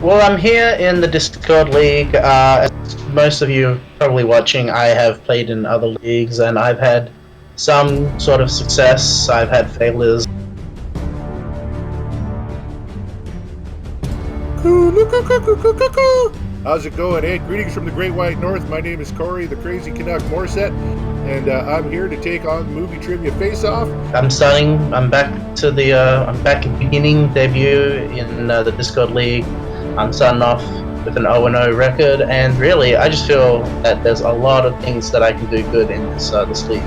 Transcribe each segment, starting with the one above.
Well, I'm here in the Discord League. As most of you are probably watching, I have played in other leagues and I've had some sort of success. I've had failures. How's it going? Hey, greetings from the Great White North. My name is Corey, the Crazy Canuck Morisette, and I'm here to take on Movie Trivia Face Off. I'm back to the, I'm back at beginning debut in the Discord League. I'm starting off with an 0-0 record, and really, I just feel that there's a lot of things that I can do good in this league.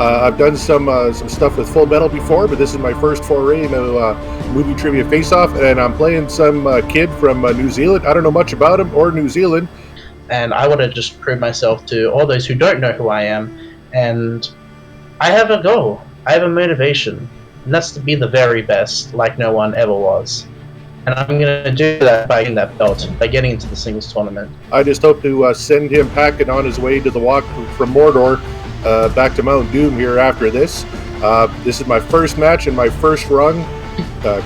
I've done some stuff with Full Metal before, but this is my first foray into Movie Trivia Face Off, and I'm playing some kid from New Zealand. I don't know much about him or New Zealand. And I want to just prove myself to all those who don't know who I am, and I have a goal. I have a motivation, and that's to be the very best, like no one ever was. And I'm going to do that by getting that belt, by getting into the singles tournament. I just hope to send him packing on his way to the walk from Mordor back to Mount Doom here after this. This is my first match and my first rung,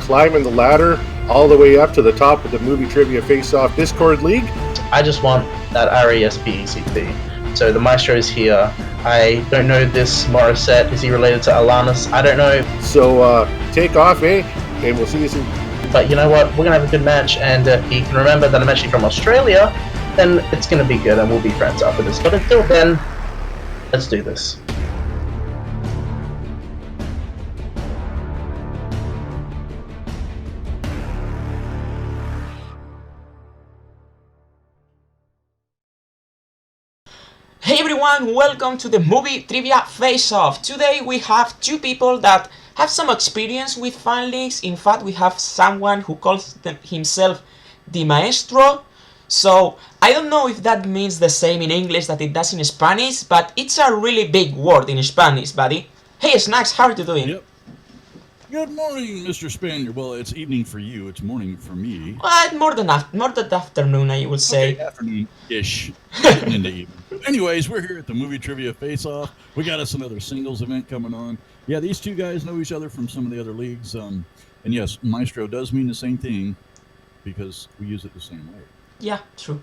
climbing the ladder all the way up to the top of the Movie Trivia Face-Off Discord League. I just want that RESPECT. So the Maestro is here. I don't know this Morisette. Is he related to Alanis? I don't know. So take off, eh? And we'll see you soon. But you know what? We're going to have a good match, and if he can remember that I'm actually from Australia, then it's going to be good, and we'll be friends after this. But until then, let's do this. Hey everyone, welcome to the Movie Trivia Face-Off. Today we have two people that have some experience with fan leagues. In fact, we have someone who calls himself the Maestro. So, I don't know if that means the same in English that it does in Spanish, but it's a really big word in Spanish, buddy. Hey Snacks, how are you doing? Yep. Good morning, Mr. Spaniard. Well, it's evening for you. It's morning for me. More than afternoon, I would say. Okay, afternoon-ish. Getting into evening. Anyways, we're here at the Movie Trivia Face-Off. We got us another singles event coming on. Yeah, these two guys know each other from some of the other leagues. And yes, Maestro does mean the same thing because we use it the same way. Yeah, true.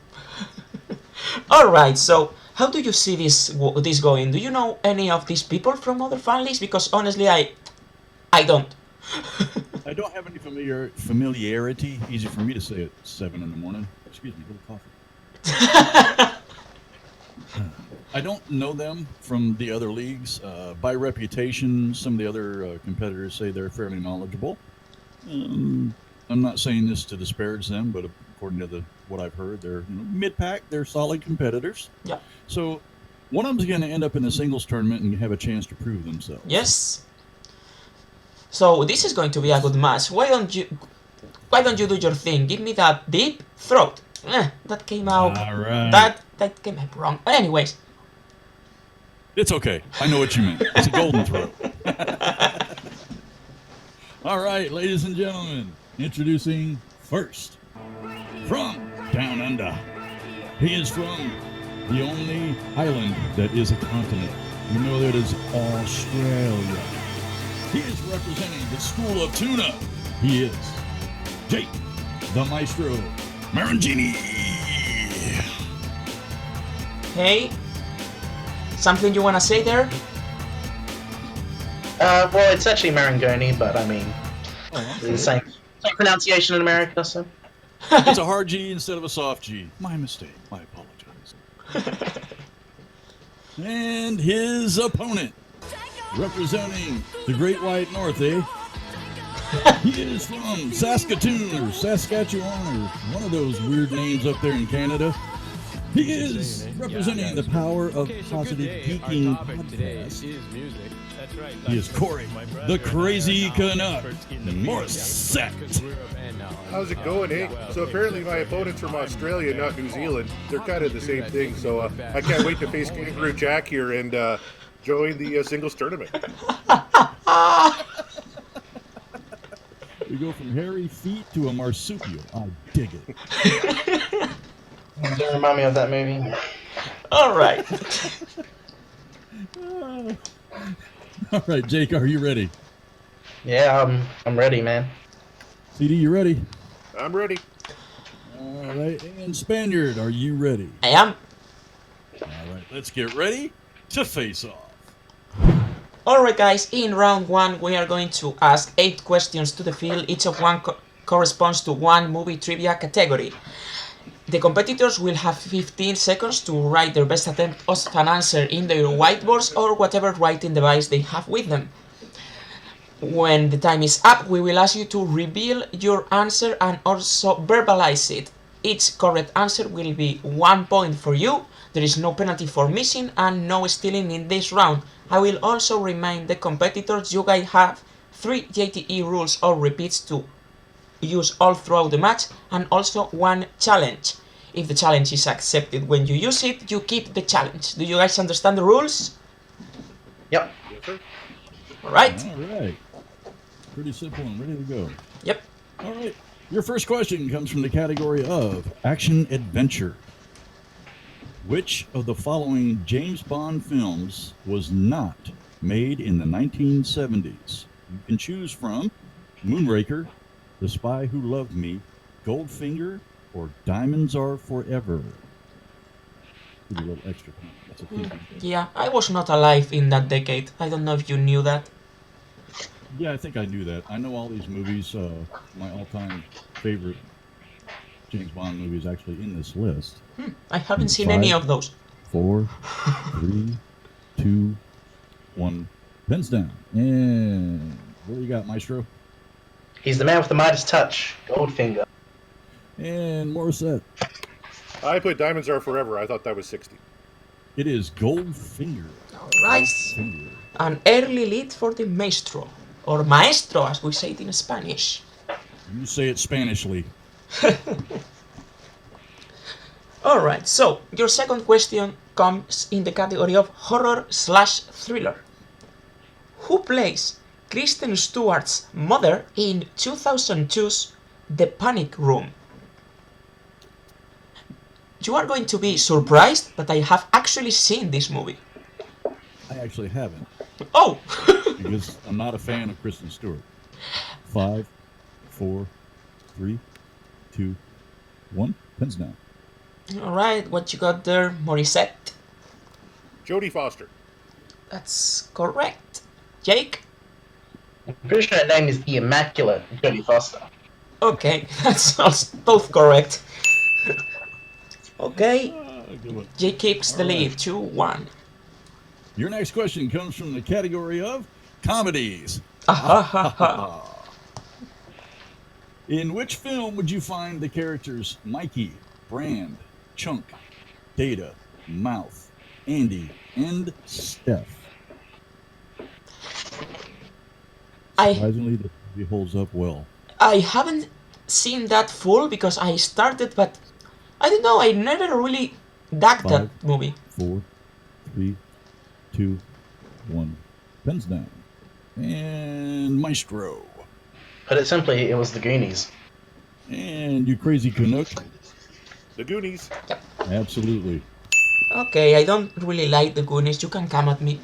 Alright, so how do you see this going? Do you know any of these people from other fan leagues? Because honestly, I don't. I don't have any familiarity. Easy for me to say at 7 in the morning. Excuse me, a little coffee. I don't know them from the other leagues. By reputation, some of the other competitors say they're fairly knowledgeable. I'm not saying this to disparage them, but according to what I've heard, they're mid-pack. They're solid competitors. Yeah. So one of them's going to end up in the singles tournament and have a chance to prove themselves. Yes. So this is going to be a good match. Why don't you do your thing? Give me that deep throat. That came out. All right. That came out wrong. But anyways. It's okay. I know what you meant. It's a golden throat. All right, ladies and gentlemen, introducing first from down under. He is from the only island that is a continent. You know that is Australia. He is representing the School of Tuna. He is Jake, the Maestro Maringoni. Hey, something you wanna say there? Well, it's actually Maringoni, but I mean, it's the same pronunciation in America, so. It's a hard G instead of a soft G. My mistake. I apologize. And his opponent, representing the Great White North, eh? He is from Saskatoon or Saskatchewan or one of those weird names up there in Canada. He is representing the power of positive geeking podcast. He is Corey, the Crazy Canuck, Morisette. How's it going, eh? So apparently my opponent's from Australia, not New Zealand. They're kind of the same thing, so I can't wait to face Kangaroo Jack here and join the singles tournament. We go from hairy feet to a marsupial. I dig it. Don't remind me of that movie. Alright. All right, Jake, are you ready? Yeah, I'm ready, man. CD, you ready? I'm ready. All right, and Spaniard, are you ready? I am. All right, let's get ready to face off. Alright guys, in round 1 we are going to ask 8 questions to the field, each of one corresponds to one movie trivia category. The competitors will have 15 seconds to write their best attempt of an answer in their whiteboards or whatever writing device they have with them. When the time is up, we will ask you to reveal your answer and also verbalize it. Each correct answer will be 1 point for you. There is no penalty for missing and no stealing in this round. I will also remind the competitors you guys have 3 JTE rules or repeats to use all throughout the match, and also 1 challenge. If the challenge is accepted when you use it, you keep the challenge. Do you guys understand the rules? Yep. Yes, sir. Alright. All right. Pretty simple and ready to go. Yep. All right. Your first question comes from the category of action adventure. Which of the following James Bond films was not made in the 1970s? You can choose from Moonraker, The Spy Who Loved Me, Goldfinger, or Diamonds Are Forever. Give you a little extra time. That's a thinking. Yeah, I was not alive in that decade. I don't know if you knew that. Yeah, I think I knew that. I know all these movies. My all-time favorite James Bond movie is actually in this list. I haven't seen 5, any of those. 4, 3, 2, 1. Pens down. And what do you got, Maestro? He's the man with the Midas touch. Goldfinger. And Morisette. I put Diamonds Are Forever. I thought that was 60. It is Goldfinger. Alright. Goldfinger. An early lead for the Maestro. Or Maestro, as we say it in Spanish. You say it Spanishly. Alright, so your second question comes in the category of horror/thriller. Who plays Kristen Stewart's mother in 2002's The Panic Room? You are going to be surprised, but I have actually seen this movie. I actually haven't, Oh! because I'm not a fan of Kristen Stewart. 5, 4, 3, 2, 1. Pens down. Alright, what you got there, Morisette? Jodie Foster. That's correct. Jake? I'm pretty sure her name is the Immaculate Jodie Foster. Okay, that's both correct. Okay, Good one. Jake keeps the All right. lead, 2-1. Your next question comes from the category of comedies. In which film would you find the characters Mikey, Brand, Chunk, Data, Mouth, Andy, and Steph? Surprisingly, the movie holds up well. I haven't seen that full because I started, but I don't know, I never really dug that 5, movie. 4, 3, 2, 1. Pens down. And Maestro. Put it simply, it was the Goonies. And you Crazy Canuck. The Goonies. Absolutely. Okay, I don't really like the Goonies, you can come at me.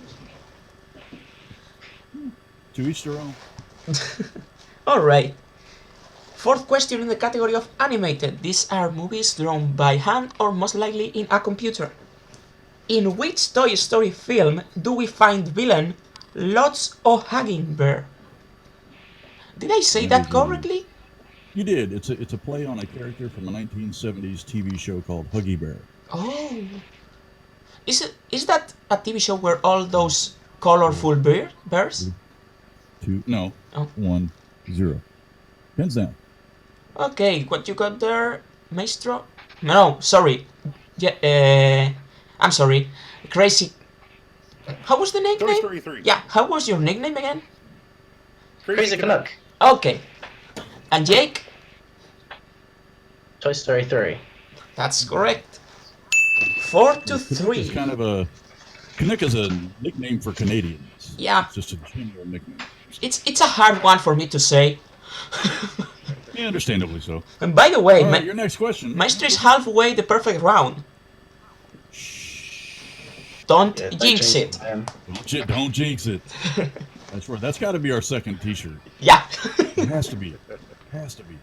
To each their own. Alright. Fourth question in the category of animated. These are movies drawn by hand or most likely in a computer. In which Toy Story film do we find villain Lotso Hugging Bear? Did I say that correctly? You did. It's a play on a character from a 1970s TV show called Huggy Bear. Oh. Is that a TV show where all those colorful bears? 2, no, Oh. 1, 0. Pens down. Okay, what you got there, Maestro? No, sorry. Yeah, I'm sorry. Crazy. How was the Toy nickname? Story 3. Yeah, how was your nickname again? Crazy Canuck. Okay. And Jake? Toy Story 3. That's correct. 4-3. It's kind of a Canuck is a nickname for Canadians. Yeah, It's just a general nickname. it's a hard one for me to say. Yeah, understandably so. And by the way, All right, your next question. Maestro is halfway the perfect round. Don't Yeah, jinx it. man. Don't jinx it. That's right. That's got to be our second T-shirt. Yeah. It has to be. Has to be.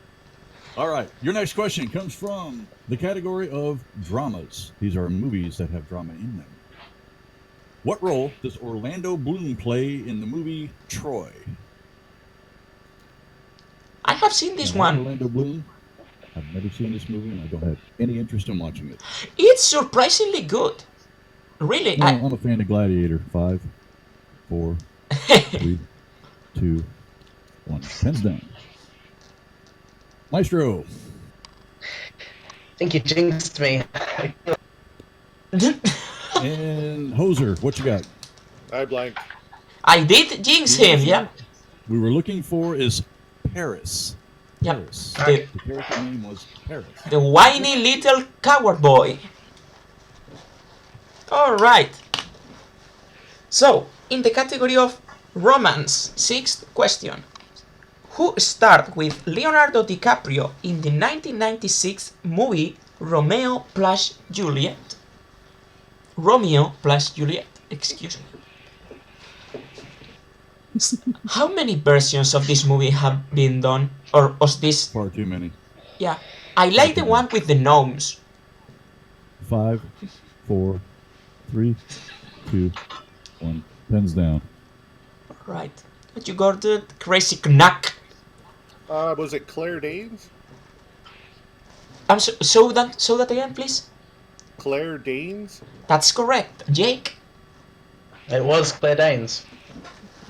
All right. Your next question comes from the category of dramas. These are movies that have drama in them. What role does Orlando Bloom play in the movie Troy? I have seen this Now, I'm one. Orlando Bloom. I've never seen this movie, and I don't have any interest in watching it. It's surprisingly good. Really, No, I'm a fan of Gladiator. 5, 4, 3, 2, 1. Pens down. Maestro. I think you jinxed me. And Hoser, what you got? I blank. I did jinx him, yeah. We were looking for is Paris. Yeah. Paris. The, The character name was Paris. the whiny little coward boy. Alright. So, in the category of romance, sixth question. Who starred with Leonardo DiCaprio in the 1996 movie Romeo plus Juliet? Romeo plus Juliet, excuse me. How many versions of this movie have been done? Or was this... Far too many. Yeah. I like the one with the gnomes. 5, 4, 3, 2, 1. Pens down. Right. What you got, the Crazy Canuck? Was it Claire Danes? So that again, please. Claire Danes? That's correct. Jake, It was Claire Danes.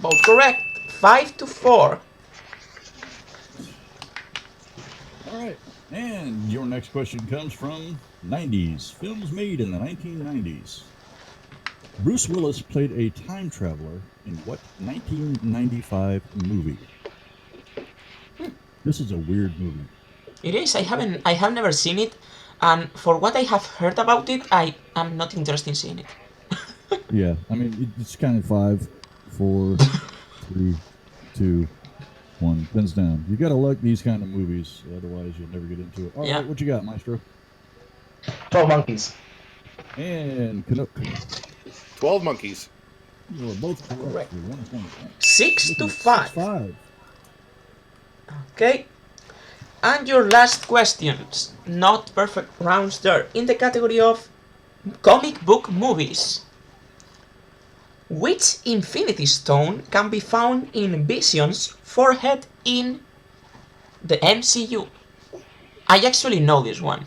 both correct. 5-4. All right. And your next question comes from 90s. Films made in the 1990s. Bruce Willis played a time traveler in what 1995 movie? This is a weird movie. It is. I have never seen it, and for what I have heard about it, I am not interested in seeing it. Yeah, I mean, it's kind of 5, 4, 3, 2, 1. Pens down. You gotta like these kind of movies, otherwise you'll never get into it. All Yeah. right, what you got, Maestro? 12 Monkeys. And Canuck. 12 Monkeys. You are both correct. Correct. For 1 point. 6-5. 5. Okay. And your last questions, not perfect rounds there, in the category of comic book movies. Which Infinity Stone can be found in Vision's forehead in the MCU? I actually know this one.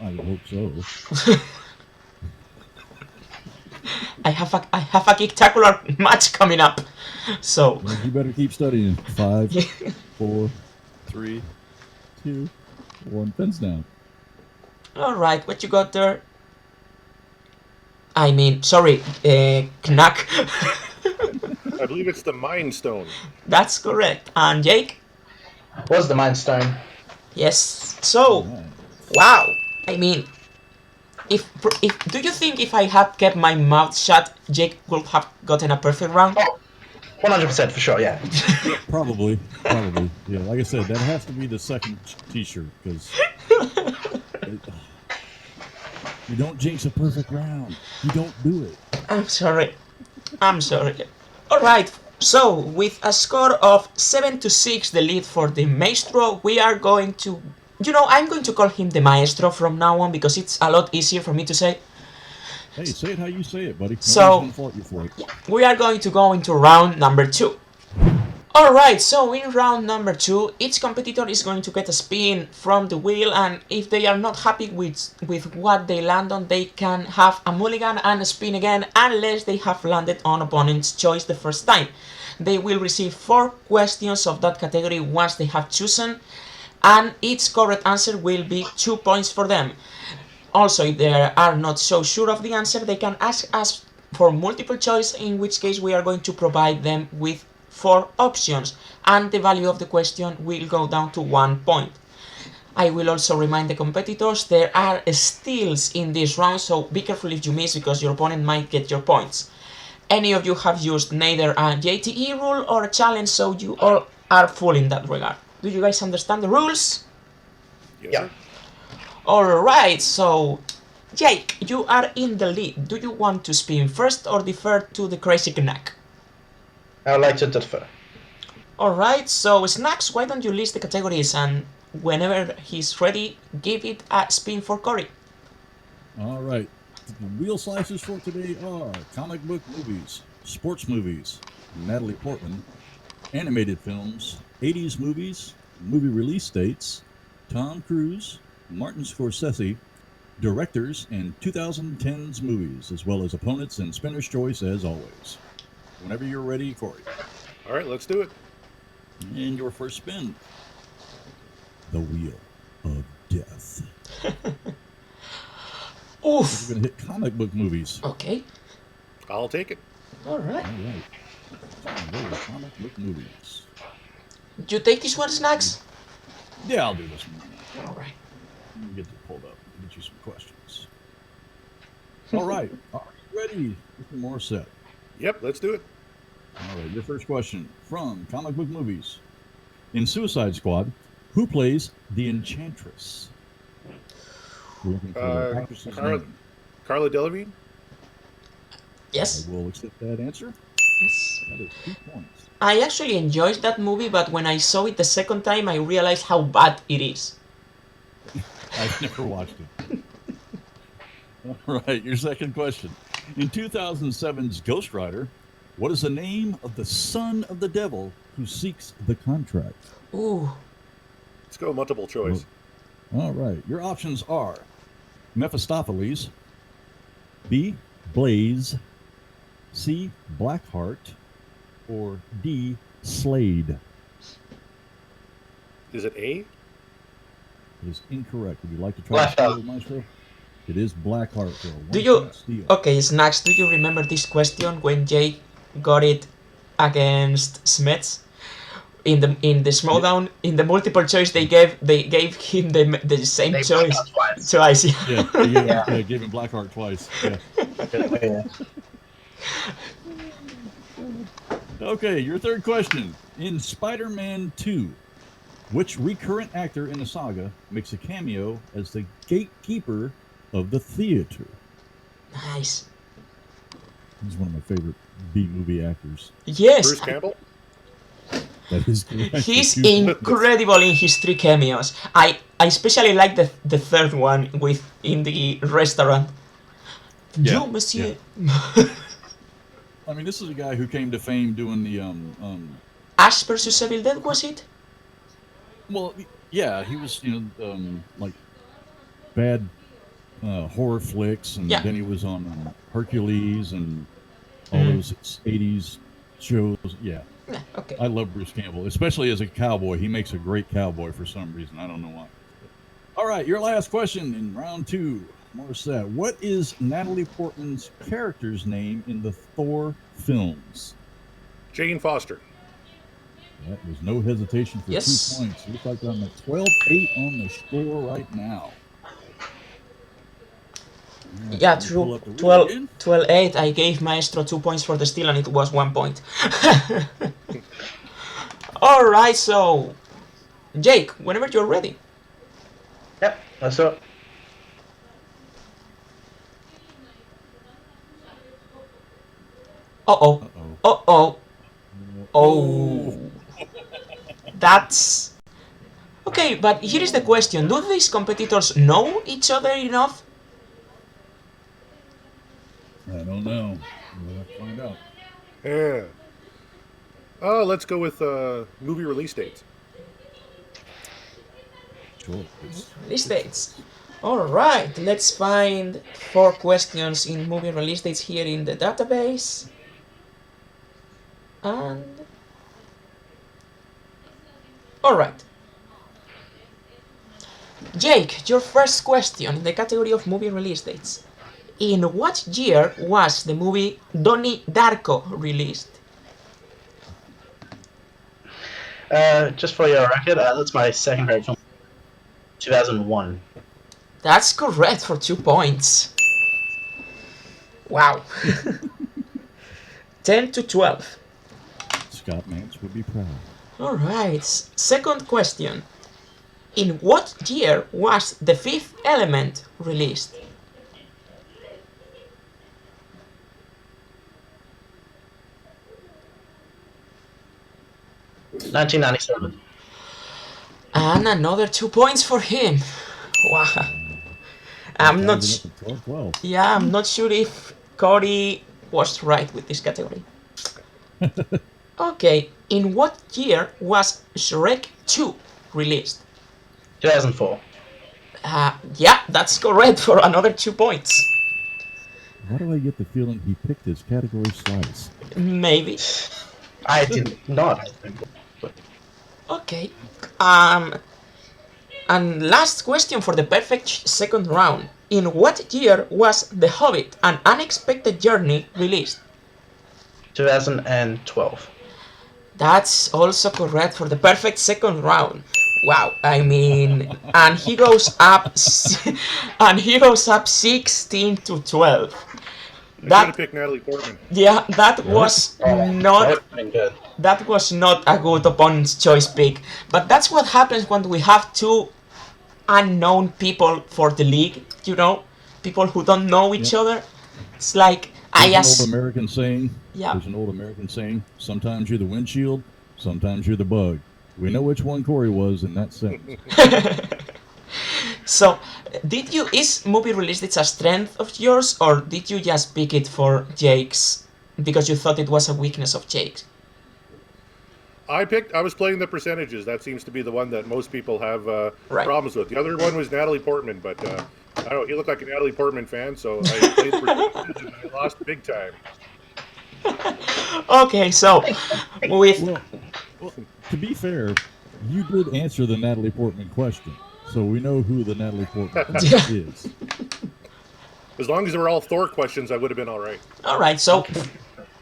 I would hope so. I have a spectacular match coming up, so Well, you better keep studying. 5, 4, 3, 2, 1. Pens down. all right. What you got there? I mean, sorry, Knack. I believe it's the Mind Stone. That's correct. And Jake? Was the Mind Stone. Yes. So, All right. wow. I mean, if do you think if I had kept my mouth shut, Jake would have gotten a perfect round? Oh, 100% for sure, yeah. Probably. Yeah, like I said, that has to be the second T-shirt because you don't jinx a perfect round. You don't do it. I'm sorry. Alright, so with a score of 7-6, the lead for the Maestro, we are going to... I'm going to call him the Maestro from now on because it's a lot easier for me to say. Hey, say it how you say it, buddy. So- Nobody's gonna fault you for it. We are going to go into round number 2. Alright, so in round number 2, each competitor is going to get a spin from the wheel, and if they are not happy with what they land on, they can have a mulligan and a spin again, unless they have landed on opponent's choice the first time. They will receive 4 questions of that category once they have chosen, and each correct answer will be 2 points for them. Also, if they are not so sure of the answer, they can ask us for multiple choice, in which case we are going to provide them with 4 options, and the value of the question will go down to 1 point. I will also remind the competitors there are steals in this round, so be careful if you miss because your opponent might get your points. Any of you have used neither a JTE rule or a challenge, so you all are full in that regard. Do you guys understand the rules? Yes, Yeah. sir. Alright, so Jake, you are in the lead. Do you want to spin first or defer to the Crazy Canuck? I would like to defer. Alright, so Snacks, why don't you list the categories and whenever he's ready, give it a spin for Corey. All right. The wheel slices for today are comic book movies, sports movies, Natalie Portman, animated films, 80s movies, movie release dates, Tom Cruise, Martin Scorsese, directors, and 2010s movies, as well as opponents and spinner's choice as always. Whenever you're ready, Corey. All right, let's do it. And your first spin. The Wheel of Death. Oof. We're going to hit comic book movies. Okay. I'll take it. All right. All right. Go with comic book movies. You take this one, Snacks? Yeah, I'll do this one. All right. Let me get this pulled up. Get you some questions. All right. Are you ready, Mr. Morisette? Yep, let's do it. All right. Your first question from comic book movies. In Suicide Squad, who plays the Enchantress? We're looking for the actress's name. Carla Delevingne? Yes. I will accept that answer. Yes. That is 2 points. I actually enjoyed that movie, but when I saw it the second time, I realized how bad it is. I've never watched it. All right, your second question. In 2007's Ghost Rider, what is the name of the son of the devil who seeks the contract? Ooh. Let's go multiple choice. All right, your options are Mephistopheles, B. Blaze, C. Blackheart, or D. Slade. Is it A? It is incorrect. Would you like to try to steal, Maestro? It is Blackheart for a one-point steal. Okay, Snacks, do you remember this question when Jake got it against Smets? In the Smalldown, in the multiple choice they gave him the same choice twice. Yeah, gave him Blackheart twice. Yeah. Okay, your third question. In Spider-Man 2, which recurrent actor in the saga makes a cameo as the gatekeeper of the theater? Nice. He's one of my favorite B-movie actors. Yes. Bruce Campbell? That is correct. He's incredible in his 3 cameos. I especially like the third one with in the restaurant. Yeah, You, monsieur. I mean, this is a guy who came to fame doing the Ash versus Evil Dead, was it? Well, yeah, he was like bad horror flicks, and then he was on Hercules and all those 80s shows. Yeah. Okay. I love Bruce Campbell, especially as a cowboy. He makes a great cowboy for some reason. I don't know why. All right, your last question in round 2. Morisette, what is Natalie Portman's character's name in the Thor films? Jane Foster. That was no hesitation for 2 points. Looks like I'm at 12-8 on the score right now. Right, yeah, true. 12-8. I gave Maestro 2 points for the steal, and it was 1 point. All right, so Jake, whenever you're ready. Yep, that's it. Oh. That's okay, but here is the question: do these competitors know each other enough? I don't know. We'll have to find out. Yeah. Let's go with movie release dates. Sure. Release dates. All right, let's find 4 questions in movie release dates here in the database. And all right, Jake, your first question in the category of movie release dates. In what year was the movie Donnie Darko released? Just for your record, that's my second grade film. 2001. That's correct for 2 points. Wow. 10-12. Scott Mance would be proud. All right. Second question. In what year was The Fifth Element released? And another 2 points for him. Wow. I'm not. Rising up to 12. Yeah, I'm not sure if Cory was right with this category. Okay, in what year was Shrek 2 released? 2004. Yeah, that's correct for another 2 points. Why do I get the feeling he picked his category slice? Maybe. I did not. I think. Okay. And last question for the perfect second round. In what year was The Hobbit: An Unexpected Journey released? 2012. That's also correct for the perfect second round. Wow, I mean, and he goes up, and he goes up 16 to 12. I should That have picked Natalie Portman. yeah, that was Oh, that would not have been good. that was not a good opponent's choice pick. But that's what happens when we have two unknown people for the league. You know, people who don't know each other. It's like There's an old American saying. Yeah. There's an old American saying. Sometimes you're the windshield. Sometimes you're the bug. We know which one Cory was in that sentence. So, is movie released it's a strength of yours, or did you just pick it for Jake's because you thought it was a weakness of Jake's? I was playing the percentages. That seems to be the one that most people have Right. problems with. The other one was Natalie Portman, but I don't know. He looked like a Natalie Portman fan, so I played the percentages and I lost big time. Okay, so with Well, to be fair, you did answer the Natalie Portman question, so we know who the Natalie Portman is. As long as they were all Thor questions, I would have been all right. all right, so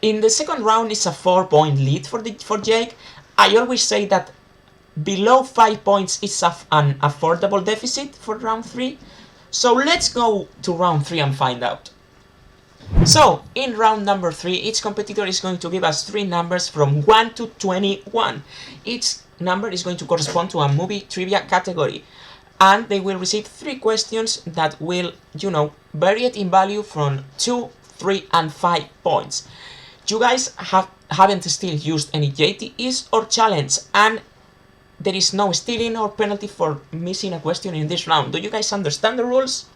in the second round it's a 4-point lead for Jake. I always say that below 5 points is an affordable deficit for round 3. So let's go to round 3 and find out. So, in round number 3, each competitor is going to give us 3 numbers from 1 to 21. Each number is going to correspond to a movie trivia category. And they will receive 3 questions that will, vary it in value from 2, 3, and 5 points. You guys haven't still used any JTEs or challenge, and there is no stealing or penalty for missing a question in this round. Do you guys understand the rules?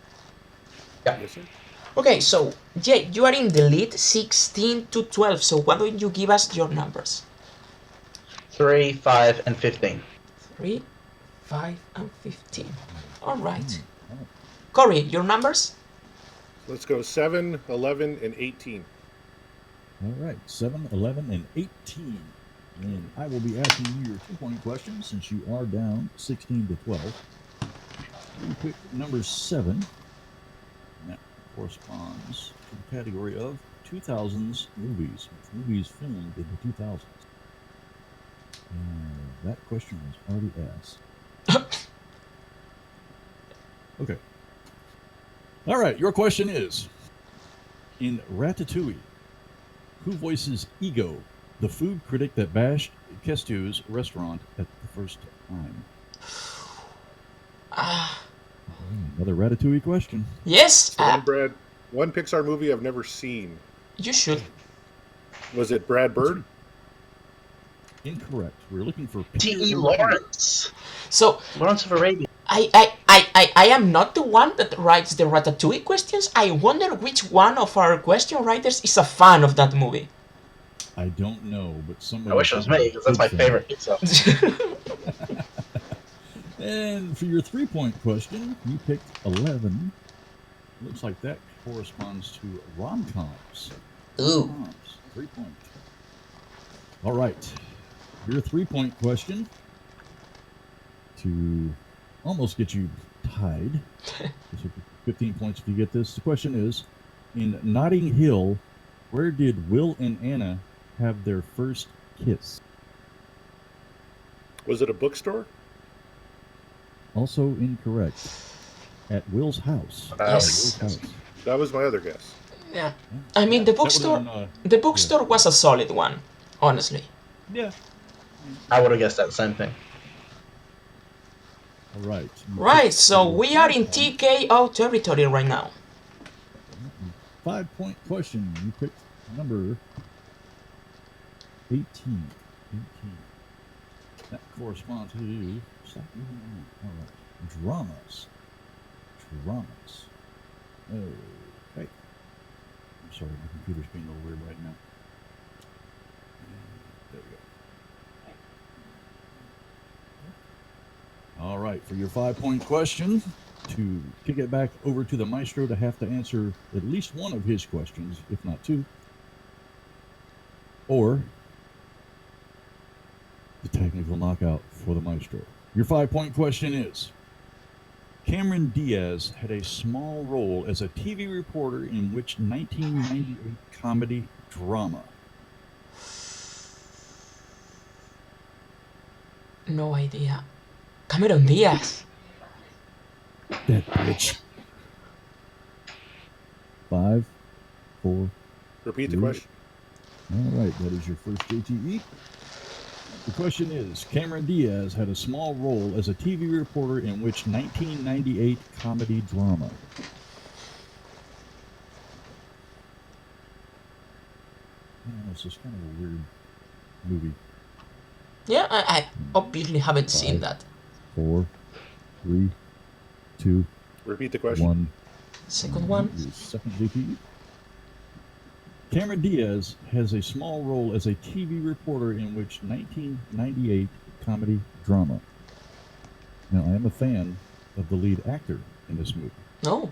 Yeah. Yes, sir. Okay, so Jay, you are in the lead 16 to 12, so why don't you give us your numbers? 3, 5, and 15. 3, 5, and 15. Alright. Cory, your numbers? Let's go 7, 11, and 18. All right, 7, 11, and 18. And I will be asking you your 2-point questions since you are down 16 to 12. You pick number 7. And that corresponds to the category of 2000s movies. Movies filmed in the 2000s. That question was already asked. Okay. All right, your question is, in Ratatouille, who voices Ego, the food critic that bashed Kestu's restaurant at the first time? Another Ratatouille question. Yes, One Pixar movie I've never seen. you should. Was it Brad Bird? Incorrect. We're looking for T.E. Lawrence. So, Lawrence of Arabia. I am not the one that writes the Ratatouille questions. I wonder which one of our question writers is a fan of that movie. I don't know, but somebody. I wish it was me, because that's my favorite pizza. And for your 3-point question, you picked 11. Looks like that corresponds to rom-coms. Ooh. Rom-coms, 3 points. All right. Your 3-point question to almost get you tied. 15 points if you get this. The question is, in Notting Hill, where did Will and Anna have their first kiss? Was it a bookstore? Also incorrect. At Will's house. Yes. Will's house. That was my other guess. Yeah. I mean, the That would've bookstore. been, The bookstore was a solid one, honestly. Yeah. I would have guessed that same thing. All right. Right, so we are in TKO territory right now. 5-point question. You picked number 18. That corresponds to... Stop moving around. All right. Dramas. Dramas. Okay. I'm sorry, my computer's being a little weird right now. There we go. All right, for your 5-point question, to kick it back over to the Maestro to have to answer at least one of his questions, if not two, or the technical knockout for the Maestro. Your 5-point question is, Cameron Diaz had a small role as a TV reporter in which 1998 comedy drama? No idea. Cameron Diaz. That bitch. 5, 4. Repeat the 3. question. All right, that is your first JTE. The question is, Cameron Diaz had a small role as a TV reporter in which 1998 comedy drama? It's just kind of a weird movie. Yeah, I obviously haven't 5, seen that. 4, 3, 2, Repeat the question. 1. Second one. Your second JTE. Cameron Diaz has a small role as a TV reporter in which 1998 comedy drama? Now, I am a fan of the lead actor in this movie. No.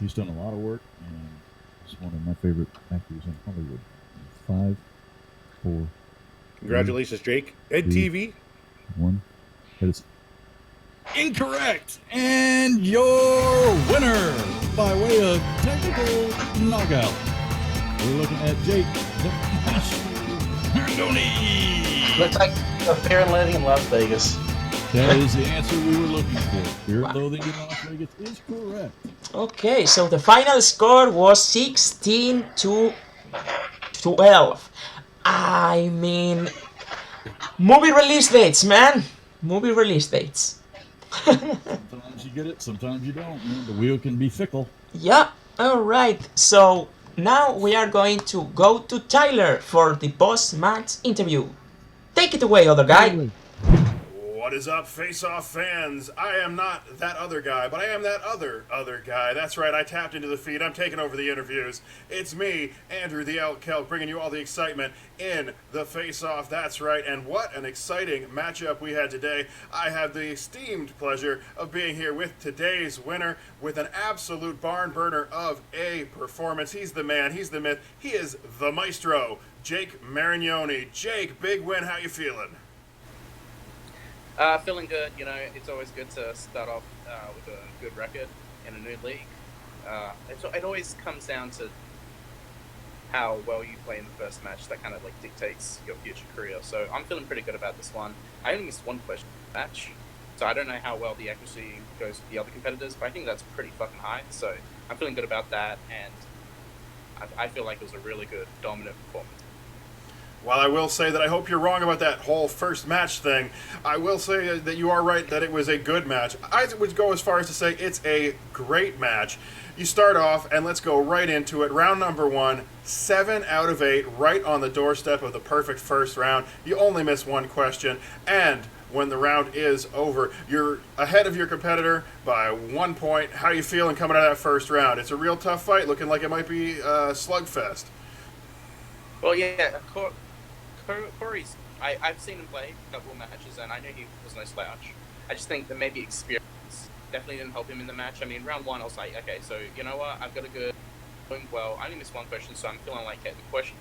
He's done a lot of work, and he's one of my favorite actors in Hollywood. 5, 4, Congratulations, Jake. Ed 3, TV. 1. That is incorrect! And your winner, by way of technical knockout, we're looking at Jake the Maringoni. Looks like a Fear and Loathing in Las Vegas. That is the answer we were looking for. Fear and Loathing in Las Vegas is correct. Okay, so the final score was 16 to 12. I mean, movie release dates, man. Movie release dates. Sometimes you get it, sometimes you don't. The wheel can be fickle. Yeah, alright. So now we are going to go to Tyler for the post-match interview. Take it away, other guy. What is up, Face-Off fans? I am not that other guy, but I am that other guy. That's right, I tapped into the feed. I'm taking over the interviews. It's me, Andrew the Elk Kelk, bringing you all the excitement in the Face-Off. That's right, and what an exciting matchup we had today. I have the esteemed pleasure of being here with today's winner with an absolute barn burner of a performance. He's the man, he's the myth, he is the Maestro, Jake Maringoni. Jake, big win, how you feeling? Feeling good. You know, it's always good to start off with a good record in a new league. It always comes down to how well you play in the first match. That kind of like dictates your future career. So I'm feeling pretty good about this one. I only missed one question in the match, so I don't know how well the accuracy goes with the other competitors, but I think that's pretty fucking high. So I'm feeling good about that, and I feel like it was a really good, dominant performance. While I will say that I hope you're wrong about that whole first match thing, I will say that you are right that it was a good match. I would go as far as to say it's a great match. You start off, and let's go right into it. Round number 1, 7 out of 8, right on the doorstep of the perfect first round. You only miss one question, and when the round is over, you're ahead of your competitor by 1 point. How are you feeling coming out of that first round? It's a real tough fight, looking like it might be a slugfest. Well, yeah, Corey's, I've seen him play a couple of matches, and I know he was no slouch. I just think that maybe experience definitely didn't help him in the match. I mean, round 1, I was like, okay, so you know what? I've got a good, doing well. I only missed one question, so I'm feeling like the question,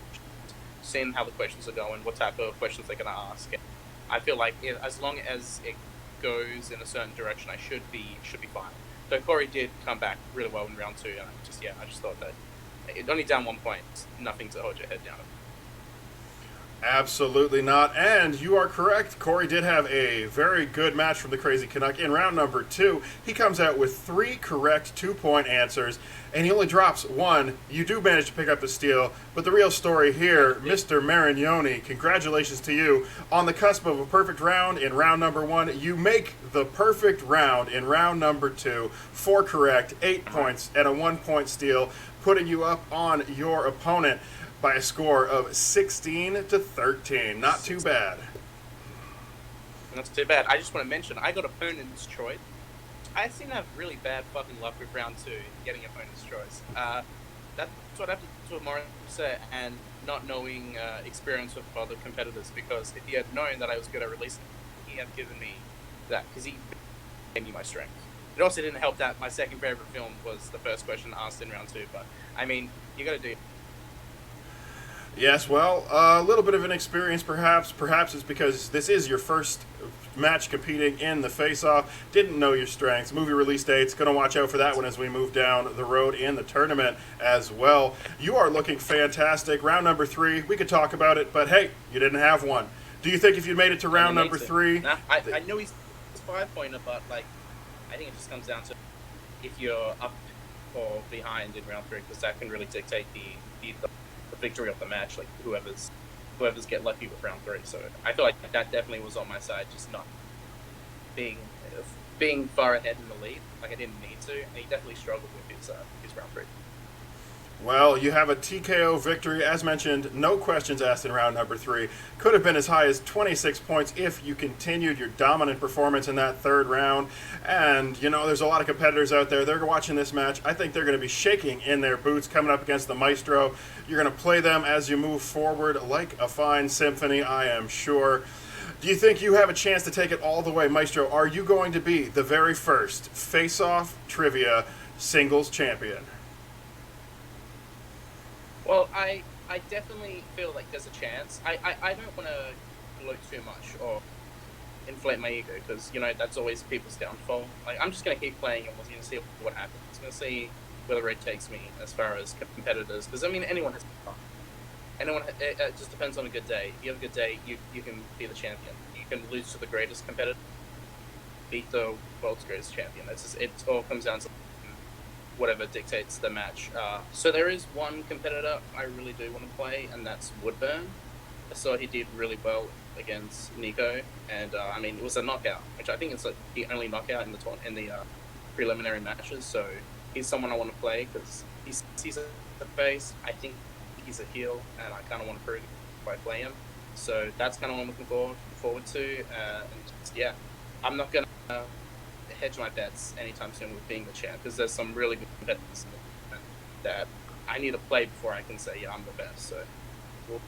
seeing how the questions are going, what type of questions they're going to ask. And I feel like as long as it goes in a certain direction, I should be fine. So Corey did come back really well in round 2, and I just thought that it only down 1 point, nothing to hold your head down. Absolutely not. And you are correct. Corey did have a very good match from the Crazy Canuck. In round number 2, he comes out with 3 correct 2-point answers, and he only drops 1. You do manage to pick up the steal, but the real story here, Mr. Maringoni, congratulations to you. On the cusp of a perfect round in round number 1, you make the perfect round in round number 2. 4 correct, 8 points, and a 1-point steal, putting you up on your opponent by a score of 16 to 13. Not too bad. That's too bad. I just want to mention, I got opponent's choice. I seem to have really bad fucking luck with round 2, getting opponent's choice. That's what happened to Morisette and not knowing experience with other competitors, because if he had known that I was good at releasing, he had given me that, because he gave me my strength. It also didn't help that my second favorite film was the first question asked in round 2, but, I mean, you gotta do. Yes, well, a little bit of an experience perhaps. Perhaps it's because this is your first match competing in the face-off. Didn't know your strengths. Movie release dates. Going to watch out for that one as we move down the road in the tournament as well. You are looking fantastic. Round number 3, we could talk about it, but hey, you didn't have one. Do you think if you made it to round number 3... Nah, I know he's 5-pointer, but, like, I think it just comes down to if you're up or behind in round 3, because that can really dictate the victory of the match, like whoever's get lucky with round 3. So I feel like that definitely was on my side, just not being far ahead in the lead. Like I didn't need to, and he definitely struggled with his round 3. Well, you have a TKO victory. As mentioned, no questions asked in round number 3. Could have been as high as 26 points if you continued your dominant performance in that third round. And, you know, there's a lot of competitors out there. They're watching this match. I think they're going to be shaking in their boots coming up against the Maestro. You're going to play them as you move forward like a fine symphony, I am sure. Do you think you have a chance to take it all the way, Maestro? Are you going to be the very first face-off trivia singles champion? Well, I definitely feel like there's a chance. I don't want to gloat too much or inflate my ego, because, you know, that's always people's downfall. Like, I'm just going to keep playing and we're going to see what happens. I'm going to see where the road takes me as far as competitors, because, I mean, anyone has fun. It just depends on a good day. If you have a good day, you can be the champion. You can lose to the greatest competitor, beat the world's greatest champion. It all comes down to whatever dictates the match. So there is one competitor I really do want to play, and that's Woodburn. I saw he did really well against Nico, and I mean, it was a knockout, which I think is like the only knockout in the preliminary matches. So he's someone I want to play because he's a face. I think he's a heel, and I kind of want to prove it by playing him. So that's kind of what I'm looking forward to. And yeah, I'm not gonna hedge my bets anytime soon with being the champ, because there's some really good competitors that I need to play before I can say, yeah, I'm the best. So we'll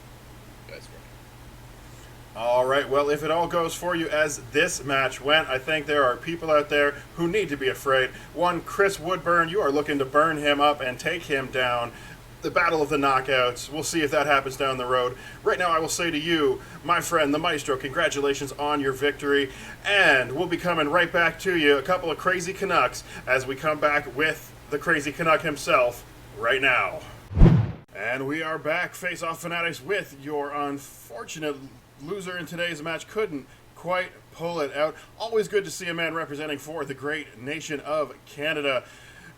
go for it. All right, well, if it all goes for you as this match went, I think there are people out there who need to be afraid. One, Chris Woodburn, you are looking to burn him up and take him down. The battle of the knockouts. We'll see if that happens down the road. Right now, I will say to you, my friend, the Maestro, congratulations on your victory. And we'll be coming right back to you, a couple of Crazy Canucks, as we come back with the Crazy Canuck himself right now. And we are back, Face-Off Fanatics, with your unfortunate loser in today's match. Couldn't quite pull it out. Always good to see a man representing for the great nation of Canada.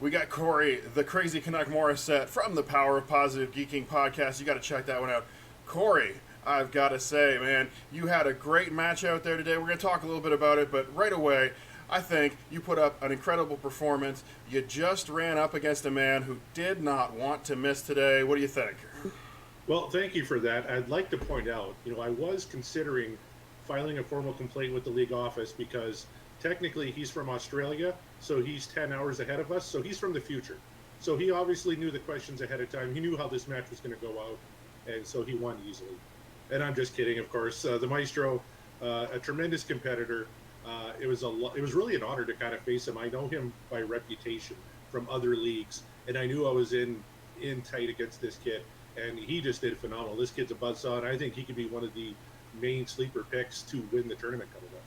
We got Corey, the Crazy Canuck Morisette, from the Power of Positive Geeking podcast. You got to check that one out. Corey, I've got to say, man, you had a great match out there today. We're going to talk a little bit about it, but right away, I think you put up an incredible performance. You just ran up against a man who did not want to miss today. What do you think? Well, thank you for that. I'd like to point out, I was considering filing a formal complaint with the league office because technically he's from Australia, so he's 10 hours ahead of us, so he's from the future. So he obviously knew the questions ahead of time. He knew how this match was going to go out, and so he won easily. And I'm just kidding, of course. The Maestro, a tremendous competitor. It was really an honor to kind of face him. I know him by reputation from other leagues, and I knew I was in tight against this kid, and he just did phenomenal. This kid's a buzzsaw, and I think he could be one of the main sleeper picks to win the tournament coming up.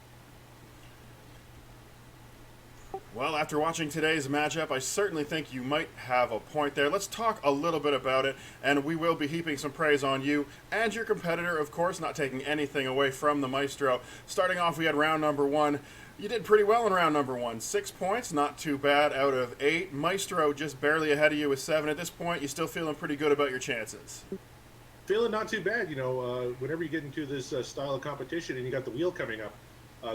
Well, after watching today's matchup, I certainly think you might have a point there. Let's talk a little bit about it, and we will be heaping some praise on you and your competitor, of course, not taking anything away from the Maestro. Starting off, we had round number 1. You did pretty well in round number 1. 6 points, not too bad out of 8. Maestro just barely ahead of you with 7. At this point, you still feeling pretty good about your chances? Feeling not too bad, whenever you get into this style of competition and you got the wheel coming up,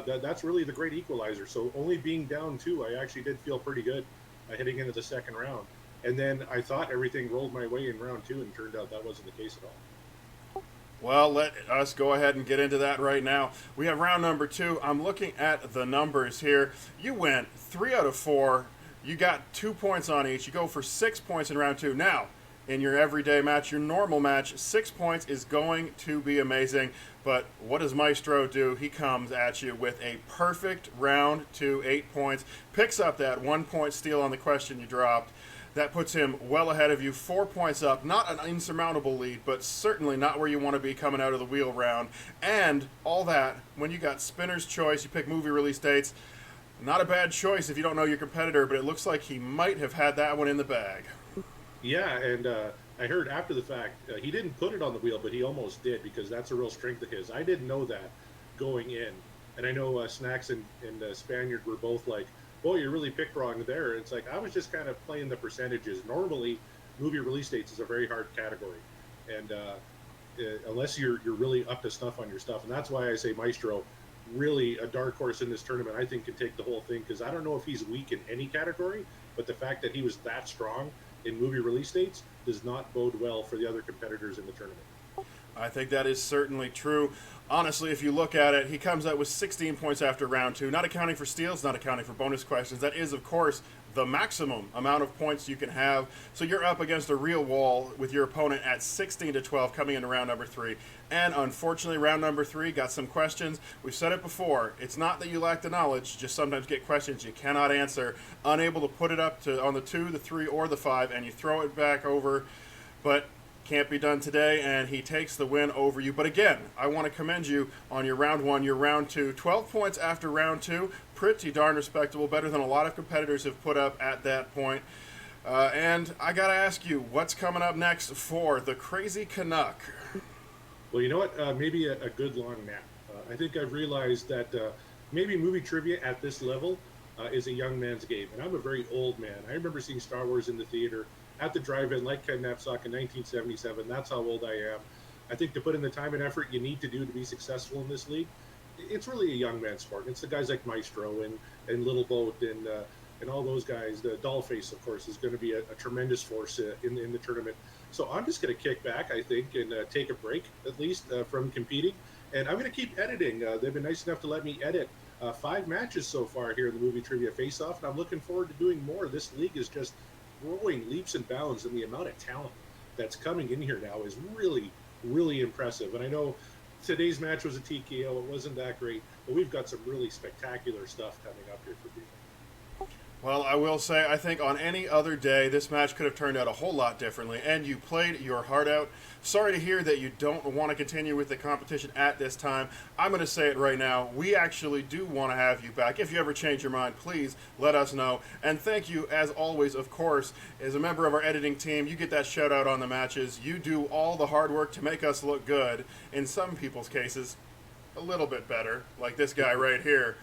that's really the great equalizer. So only being down 2, I actually did feel pretty good heading into the second round. And then I thought everything rolled my way in round 2, and turned out that wasn't the case at all. Well, let us go ahead and get into that right now. We have round number 2. I'm looking at the numbers here. You went 3 out of 4. You got 2 points on each. You go for 6 points in round 2. Now, in your everyday match, your normal match, 6 points is going to be amazing. But what does Maestro do? He comes at you with a perfect round 2, 8 points, picks up that 1 point steal on the question you dropped. That puts him well ahead of you, 4 points up. Not an insurmountable lead, but certainly not where you want to be coming out of the wheel round. And all that, when you got Spinner's Choice, you pick movie release dates. Not a bad choice if you don't know your competitor, but it looks like he might have had that one in the bag. Yeah, and I heard after the fact, he didn't put it on the wheel, but he almost did, because that's a real strength of his. I didn't know that going in. And I know Snacks and Spaniard were both like, boy, you really picked wrong there. It's like, I was just kind of playing the percentages. Normally, movie release dates is a very hard category. And unless you're really up to snuff on your stuff. And that's why I say Maestro, really a dark horse in this tournament, I think can take the whole thing. Because I don't know if he's weak in any category, but the fact that he was that strong in movie release dates does not bode well for the other competitors in the tournament. I think that is certainly true. Honestly, if you look at it, he comes out with 16 points after round 2, not accounting for steals, not accounting for bonus questions. That is, of course, the maximum amount of points you can have. So you're up against a real wall with your opponent at 16-12 coming into round number 3. And unfortunately, round number 3 got some questions. We've said it before. It's not that you lack the knowledge, just sometimes get questions you cannot answer, unable to put it up to on the 2, the 3, or the 5, and you throw it back over. But can't be done today, and he takes the win over you. But again, I want to commend you on your round 1, your round 2. 12 points after round 2, pretty darn respectable, better than a lot of competitors have put up at that point. And I got to ask you, what's coming up next for the Crazy Canuck? Well, you know what? Maybe a good long nap. I think I've realized that maybe movie trivia at this level is a young man's game. And I'm a very old man. I remember seeing Star Wars in the theater at the drive-in like Ken Knapsack in 1977. That's how old I am. I think to put in the time and effort you need to do to be successful in this league, it's really a young man's sport. It's the guys like Maestro and Little Boat and all those guys. The Dollface, of course, is going to be a tremendous force in the tournament. So I'm just going to kick back, I think, and take a break, at least, from competing. And I'm going to keep editing. They've been nice enough to let me edit 5 matches so far here in the Movie Trivia Face-Off, and I'm looking forward to doing more. This league is just growing leaps and bounds, and the amount of talent that's coming in here now is really, really impressive. And I know today's match was a TKO. It wasn't that great, but we've got some really spectacular stuff coming up here for people. Well, I will say, I think on any other day, this match could have turned out a whole lot differently, and you played your heart out. Sorry to hear that you don't want to continue with the competition at this time. I'm going to say it right now. We actually do want to have you back. If you ever change your mind, please let us know. And thank you, as always, of course, as a member of our editing team. You get that shout out on the matches. You do all the hard work to make us look good. In some people's cases, a little bit better, like this guy right here.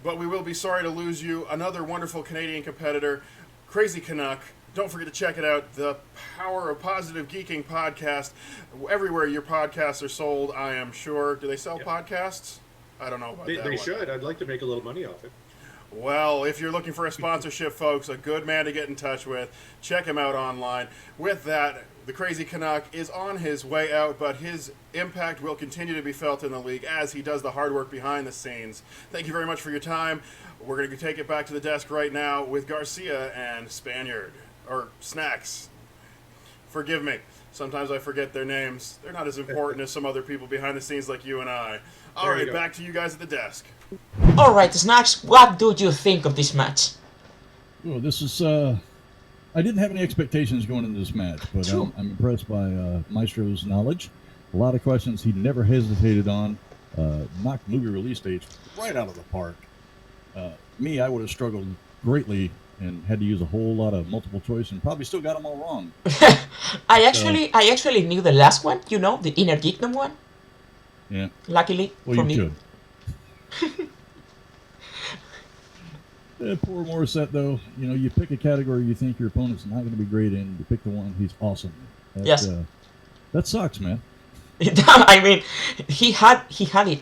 But we will be sorry to lose you. Another wonderful Canadian competitor, Crazy Canuck. Don't forget to check it out, the Power of Positive Geeking podcast. Everywhere your podcasts are sold, I am sure. Do they sell podcasts? I don't know about that. They should. I'd like to make a little money off it. Well, if you're looking for a sponsorship, folks, a good man to get in touch with. Check him out online. With that, the Crazy Canuck is on his way out, but his impact will continue to be felt in the league as he does the hard work behind the scenes. Thank you very much for your time. We're going to take it back to the desk right now with Garcia and Spaniard, or Snacks. Forgive me. Sometimes I forget their names. They're not as important as some other people behind the scenes like you and I. All right, back to you guys at the desk. Alright, Snacks, what do you think of this match? Well, this is, I didn't have any expectations going into this match, but I'm impressed by Maestro's knowledge. A lot of questions he never hesitated on. Knocked movie release dates right out of the park. Me, I would have struggled greatly and had to use a whole lot of multiple choice and probably still got them all wrong. I actually knew the last one, you know, the Inner Geekdom one. Yeah. Luckily for me. Could. Poor Morisette, though. You know, you pick a category you think your opponent's not going to be great in. You pick the one he's awesome. Yes. That sucks, man. I mean, he had it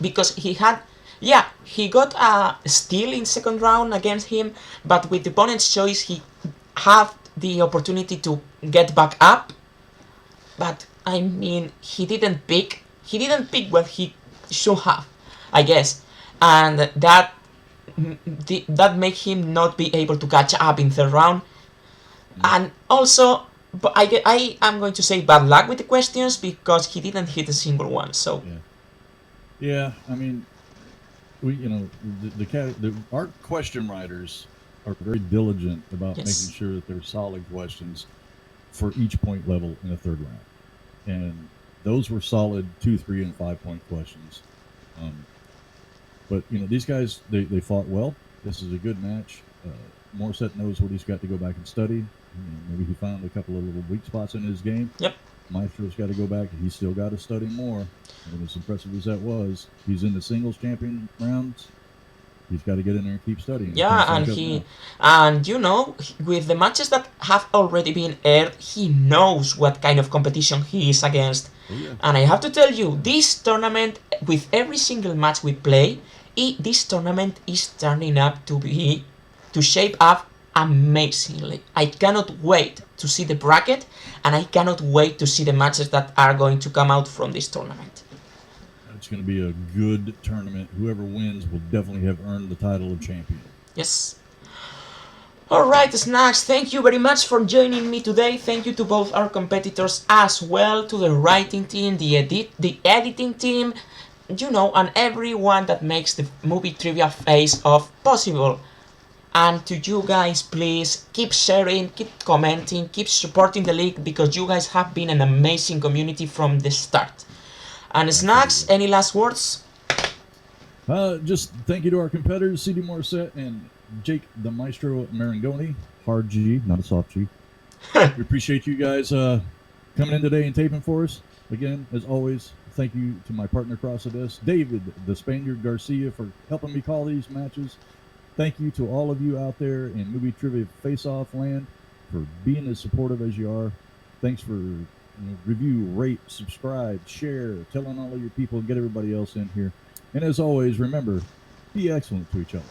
because he got a steal in second round against him, but with the opponent's choice, he had the opportunity to get back up. But I mean, he didn't pick what he should have, I guess, and that made him not be able to catch up in the round. And also, but I am going to say bad luck with the questions because he didn't hit a single one. So Yeah, I mean, our question writers are very diligent about Yes. making sure that they're solid questions for each point level in the third round, and those were solid 2, 3, and 5 point questions. But these guys they fought well. This is a good match. Morisette knows what he's got to go back and study. Maybe he found a couple of little weak spots in his game. Yep. Maestro's got to go back. He's still got to study more. And as impressive as that was, he's in the singles champion rounds. He's got to get in there and keep studying. Yeah, and with the matches that have already been aired, he knows what kind of competition he is against. Oh, yeah. And I have to tell you, this tournament, with every single match we play, this tournament is turning up to shape up amazingly. I cannot wait to see the bracket, and I cannot wait to see the matches that are going to come out from this tournament. It's going to be a good tournament. Whoever wins will definitely have earned the title of champion. Yes. Alright, Snacks, thank you very much for joining me today. Thank you to both our competitors as well, to the writing team, the editing team, and everyone that makes the movie trivia face-off possible. And to you guys, please keep sharing, keep commenting, keep supporting the league, because you guys have been an amazing community from the start. And Snacks, any last words? Just thank you to our competitors, CD Morisette and Jake the Maestro Maringoni. Hard G, not a soft G. We appreciate you guys coming in today and taping for us. Again, as always, thank you to my partner across the desk, David the Spaniard Garcia, for helping me call these matches. Thank you to all of you out there in movie trivia face-off land for being as supportive as you are. Thanks for review, rate, subscribe, share, telling all of your people, and get everybody else in here. And as always, remember, be excellent to each other.